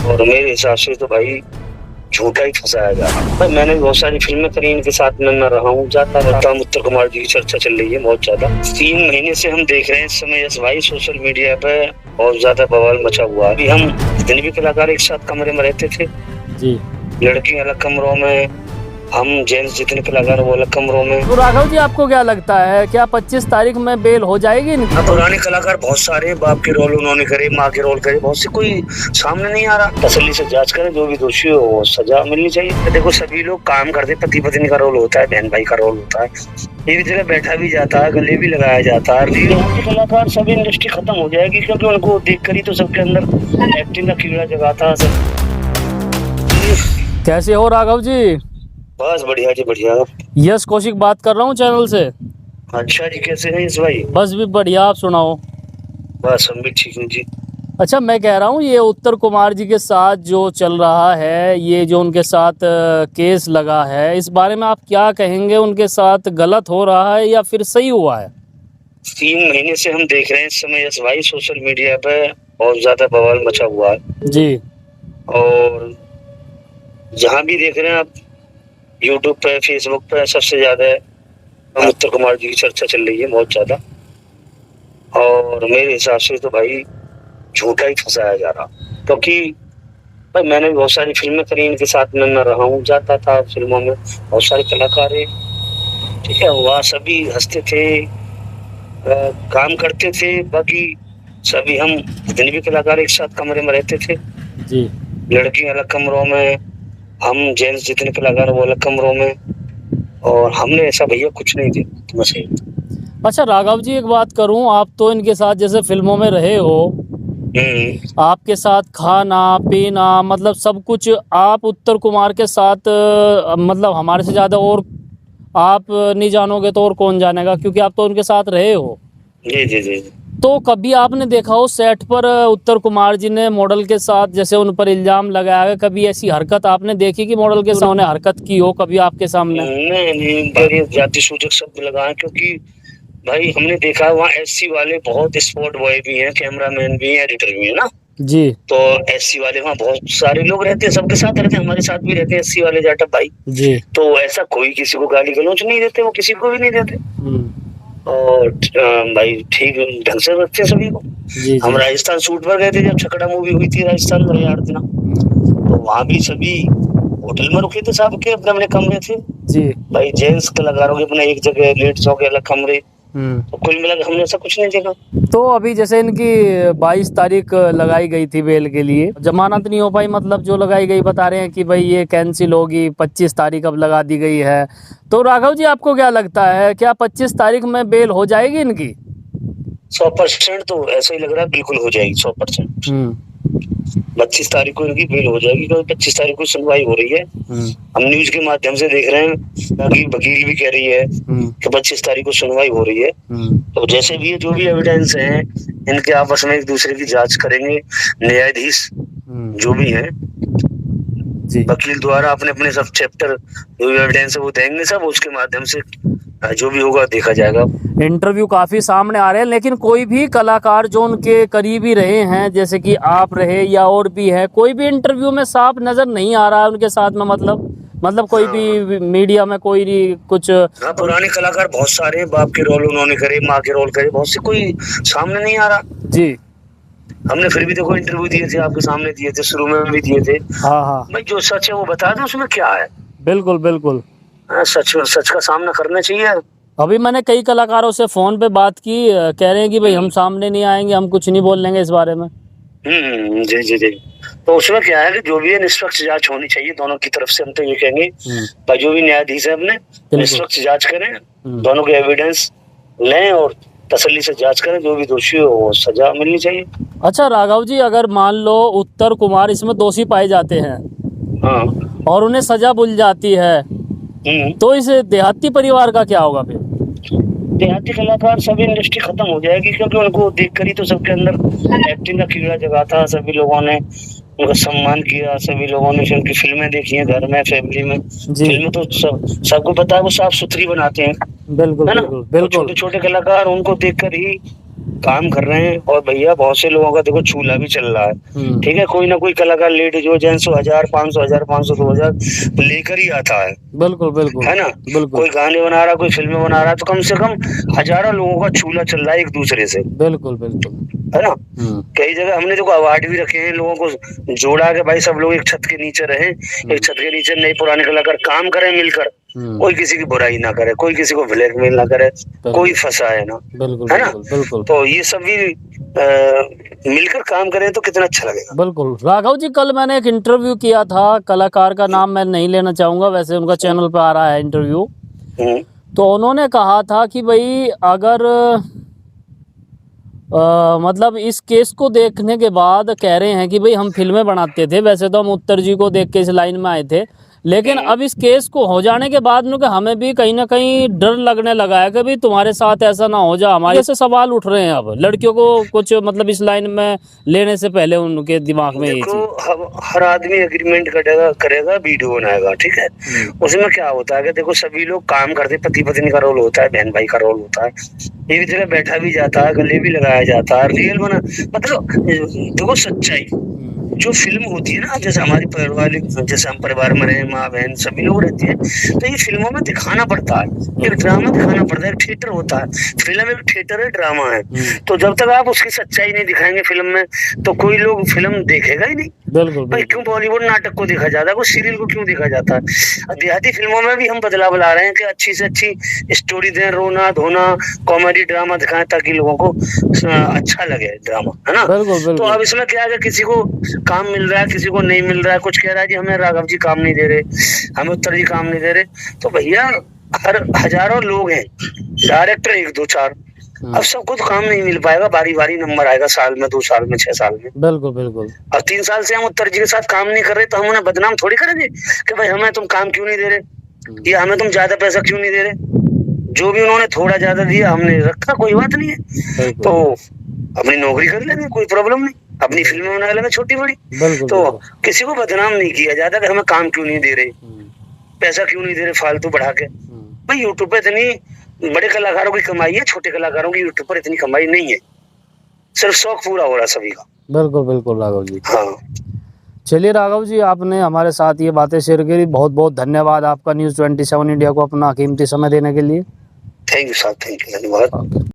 और मेरे हिसाब से तो भाई झूठा ही फंसाया जा रहा है। भाई मैंने भी बहुत सारी फिल्में करी, इनके साथ में मैं रहा हूँ, जाता रहता हूँ। उत्तर कुमार जी की चर्चा चल रही है बहुत ज्यादा। 3 महीने से हम देख रहे हैं इस समय यस भाई सोशल मीडिया पे बहुत ज्यादा बवाल मचा हुआ है। अभी हम जितने भी कलाकार एक साथ कमरे में रहते थे जी, लड़की अलग कमरों में, हम जेंट्स जितने कलाकार वो अलग कमरों में। तो राघव जी आपको क्या लगता है, क्या 25 तारीख में बेल हो जाएगी इनकी? पुराने कलाकार बहुत सारे, बाप के रोल उन्होंने करे, माँ के रोल करे, बहुत से कोई सामने नहीं आ रहा। तसल्ली से जांच करें, जो भी दोषी हो वो सजा मिलनी चाहिए। देखो सभी लोग काम करते, पति पत्नी का रोल होता है, बहन भाई का रोल होता है, एक जगह बैठा भी जाता है, गले भी लगाया जाता है। यहाँ के कलाकार सभी इंडस्ट्री खत्म हो जाएगी, क्योंकि उनको देख कर ही तो सबके अंदर एक्टिंग का कीड़ा जगाता है सब। कैसे हो राघव जी? बस बढ़िया जी बढ़िया। यस कौशिक बात कर रहा हूँ चैनल से। अच्छा जी, कैसे हैं इस भाई? बस भी बढ़िया, आप सुनाओ। बस हम भी ठीक हैं जी। अच्छा, मैं कह रहा हूँ ये उत्तर कुमार जी के साथ जो चल रहा है, ये जो उनके साथ केस लगा है, इस बारे में आप क्या कहेंगे? उनके साथ गलत हो रहा है या फिर सही हुआ है? 3 महीने से हम देख रहे हैं इस समय यस भाई सोशल मीडिया पे बहुत ज्यादा बवाल मचा हुआ है जी। और जहाँ भी देख रहे हैं आप, यूट्यूब पे, फेसबुक पे सबसे ज्यादा उत्तर कुमार जी की चर्चा चल रही है बहुत ज्यादा। और मेरे हिसाब से तो भाई झूठा ही फंसाया जा रहा, क्योंकि भाई मैंने भी बहुत सारी फिल्में करी, इनके साथ में मैं रहा हूँ, जाता था फिल्मों में, बहुत सारे कलाकार है, ठीक है, वहाँ सभी हंसते थे, काम करते थे। बाकी सभी हम जितने भी कलाकार एक साथ कमरे में रहते थे जी। लड़की अलग कमरों में, हम जेंट्स जितने कलाकार वो अलग कमरों में, और हमने ऐसा भैया कुछ नहीं देखा। तो बस अच्छा राघव जी, एक बात करूं, आप तो इनके साथ जैसे फिल्मों में रहे हो, आपके साथ खाना पीना मतलब सब कुछ, आप उत्तर कुमार के साथ मतलब हमारे से ज़्यादा और आप नहीं जानोगे तो और कौन जानेगा, क्योंकि आप तो उनके साथ रहे हो। जी जी जी। तो कभी आपने देखा हो सेट पर उत्तर कुमार जी ने मॉडल के साथ जैसे उन पर इल्जाम लगाया है, कभी ऐसी हरकत आपने देखी कि मॉडल के सामने हरकत की हो कभी आपके सामने? नहीं, जाति सूचक शब्द लगाए, क्योंकि भाई हमने देखा वहाँ एससी वाले बहुत, स्पॉट बॉय भी हैं, कैमरामैन भी हैं, एडिटर भी है ना जी। तो एससी वाले वहाँ बहुत सारे लोग रहते हैं, सबके साथ रहते हैं, हमारे साथ भी रहते हैं एससी वाले जाटव भाई जी। तो ऐसा कोई किसी को गाली गलौज नहीं देते, वो किसी को भी नहीं देते। और भाई ठीक ढंग से रखते हैं सभी को। जी। हम राजस्थान शूट पर गए थे जब छकड़ा मूवी हुई थी राजस्थान में यार दिना, तो वहाँ भी सभी होटल में रुके थे, सबके अपने अपने कमरे थे जी। भाई, जेंट्स कलाकारों के अपने एक जगह, लेडीजों के अलग कमरे, तो कुल मिलाकर हमने ऐसा कुछ नहीं देखा। तो अभी जैसे इनकी 22 तारीख लगाई गई थी बेल के लिए, जमानत नहीं हो पाई, मतलब जो लगाई गई बता रहे हैं कि भाई ये कैंसिल होगी, 25 तारीख अब लगा दी गई है। तो राघव जी आपको क्या लगता है, क्या 25 तारीख में बेल हो जाएगी इनकी? 100% तो ऐसा ही लग रहा है, बिल्कुल हो जाएगी 100%। 25 तारीख को इनकी बेल हो जाएगी, क्योंकि 25 तारीख को सुनवाई हो रही है। हम न्यूज के माध्यम से देख रहे हैं कि वकील भी कह रही है कि 25 तारीख को सुनवाई हो रही है। तो जैसे भी जो भी एविडेंस है, इनके आपस में एक दूसरे की जांच करेंगे न्यायाधीश जो भी है, वकील द्वारा अपने अपने सब चैप्टर जो भी एविडेंस है वो देंगे सब, उसके माध्यम से जो भी होगा देखा जाएगा। इंटरव्यू काफी सामने आ रहे हैं, लेकिन कोई भी कलाकार जो उनके करीबी रहे हैं, जैसे कि आप रहे या और भी है, कोई भी इंटरव्यू में साफ नजर नहीं आ रहा है उनके साथ में, मतलब कोई भी मीडिया में कोई नहीं कुछ। पुराने कलाकार बहुत सारे, बाप के रोल उन्होंने करे, माँ के रोल करे, बहुत से कोई सामने नहीं आ रहा जी। हमने फिर भी देखो इंटरव्यू दिए थे, आपके सामने दिए थे, शुरू में भी दिए थे। हाँ हाँ भाई जो सच है वो बता दो, उसमें क्या है। बिल्कुल बिल्कुल। सच का सामना करना चाहिए। अभी मैंने कई कलाकारों से फोन पे बात की, कह रहे हैं कि भाई हम सामने नहीं आएंगे, हम कुछ नहीं बोल लेंगे इस बारे में। जी जी जी। तो उसमें क्या है कि जो भी है निष्पक्ष जांच होनी चाहिए दोनों की तरफ से, हम तो ये कहेंगे भाई जो भी न्यायाधीश है अपने निष्पक्ष जांच करें, दोनों के एविडेंस लें और तसल्ली से जांच करें, जो भी दोषी हो वो सजा मिलनी चाहिए। अच्छा राघव जी, अगर मान लो उत्तर कुमार इसमें दोषी पाए जाते हैं, हाँ, और उन्हें सजा मिल जाती है, तो इस देहाती परिवार का क्या होगा फिर? देहाती कलाकार सभी इंडस्ट्री खत्म हो जाएगी, क्योंकि उनको देखकर ही तो सबके अंदर एक्टिंग का कीड़ा जगाता, सभी लोगों ने उनका सम्मान किया, सभी लोगों ने उनकी फिल्में देखी हैं घर में, फैमिली में। फिल्म तो सबको पता है वो साफ सुथरी बनाते हैं, बिल्कुल है ना? बिल्कुल बिल्कुल। छोटे छोटे कलाकार उनको देखकर ही काम कर रहे हैं। और भैया बहुत से लोगों का देखो चूल्हा भी चल रहा है, ठीक है, कोई ना कोई कलाकार लेडीज हो जेंट्स हो 1000 500 2000 लेकर ही आता है। बिल्कुल बिल्कुल है ना, बिल्कुल कोई गाने बना रहा, कोई फिल्में बना रहा, तो कम से कम हजारों लोगों का चूल्हा चल रहा है एक दूसरे से, बिल्कुल बिल्कुल। है ना। कई जगह हमने देखो अवार्ड भी रखे हैं, लोगों को जोड़ा के भाई सब लोग एक छत के नीचे रहें, एक छत के नीचे नए पुराने कलाकार काम करें मिलकर, कोई किसी की बुराई ना करे, कोई किसी को ब्लैकमेल ना करे, कोई फंसा है ना, बिल्कुल है ना। बिल्कुल बिल्कुल। तो ये सब भी मिलकर काम करें तो कितना अच्छा लगेगा। बिल्कुल राघव जी, कल मैंने एक इंटरव्यू किया था, कलाकार का नाम मैं नहीं लेना चाहूंगा, वैसे उनका चैनल पे आ रहा है इंटरव्यू। तो उन्होंने कहा था कि भाई अगर मतलब इस केस को देखने के बाद कह रहे हैं कि भाई हम फिल्में बनाते थे, वैसे तो हम उत्तर जी को देख के इस लाइन में आए थे, लेकिन अब इस केस को हो जाने के बाद में हमें भी कहीं ना कहीं डर लगने लगा है कि भाई तुम्हारे साथ ऐसा ना हो जाए। हमारे जैसे सवाल उठ रहे हैं अब लड़कियों को कुछ मतलब इस लाइन में लेने से पहले उनके दिमाग में ये चीज। हर आदमी एग्रीमेंट करेगा वीडियो बनाएगा, ठीक है। उसमें क्या होता है कि देखो सभी लोग काम करते, पति पत्नी का रोल होता है, बहन भाई का रोल होता है, एक जगह बैठा भी जाता है, गले भी लगाया जाता है, रियल बना मतलब देखो सच्चाई जो फिल्म होती है ना, जैसे हमारी परिवार, जैसे हम परिवार में रहे, माँ बहन सभी लोग रहते हैं, तो ये फिल्मों में दिखाना पड़ता है, एक ड्रामा दिखाना पड़ता है, एक थिएटर होता है, फिल्म एक थिएटर है, ड्रामा है। तो जब तक आप उसकी सच्चाई नहीं दिखाएंगे फिल्म में, तो कोई लोग फिल्म देखेगा ही नहीं। बिल्कुल भाई क्यों बॉलीवुड नाटक को देखा जाता है, कोई सीरियल को क्यों देखा जाता है। देहाती फिल्मों में भी हम बदलाव ला रहे हैं कि अच्छी से अच्छी स्टोरी दें, रोना धोना कॉमेडी ड्रामा दिखाएं, ताकि लोगों को अच्छा लगे ड्रामा, है ना। तो अब इसमें क्या है, किसी को काम मिल रहा है, किसी को नहीं मिल रहा है, कुछ कह रहा है जी हमें राघव जी काम नहीं दे रहे, हमें उत्तर जी काम नहीं दे रहे, तो भैया हर हजारों लोग हैं, डायरेक्टर 1 2 4, अब सबको तो काम नहीं मिल पाएगा, बारी बारी नंबर आएगा, साल में 2 साल में 6 साल में। बिल्कुल बिल्कुल। और 3 साल से हम उत्तर जी के साथ काम नहीं कर रहे, तो हम उन्हें बदनाम थोड़ी करेंगे कि भाई हमें तुम काम क्यों नहीं दे रहे, या हमें तुम ज्यादा पैसा क्यों नहीं दे रहे। जो भी उन्होंने थोड़ा ज्यादा दिया हमने रखा, कोई बात नहीं है, तो अपनी नौकरी कर लेंगे, कोई प्रॉब्लम नहीं, अपनी फिल्में बना लेंगे छोटी बड़ी। तो किसी को बदनाम नहीं किया जाता कि हमें काम क्यों नहीं दे रहे, पैसा क्यों नहीं दे रहे फालतू बढ़ा के। भाई यूट्यूब पे इतनी बड़े कलाकारों की कमाई है, छोटे कलाकारों की यूट्यूब पर इतनी कमाई नहीं है, सिर्फ शौक पूरा हो रहा है सभी का। बिल्कुल बिल्कुल राघव जी। हाँ चलिए राघव जी, आपने हमारे साथ ये बातें शेयर करी, बहुत बहुत धन्यवाद आपका न्यूज़ 27 इंडिया को अपना कीमती समय देने के लिए। थैंक यू साहब, थैंक यू, धन्यवाद।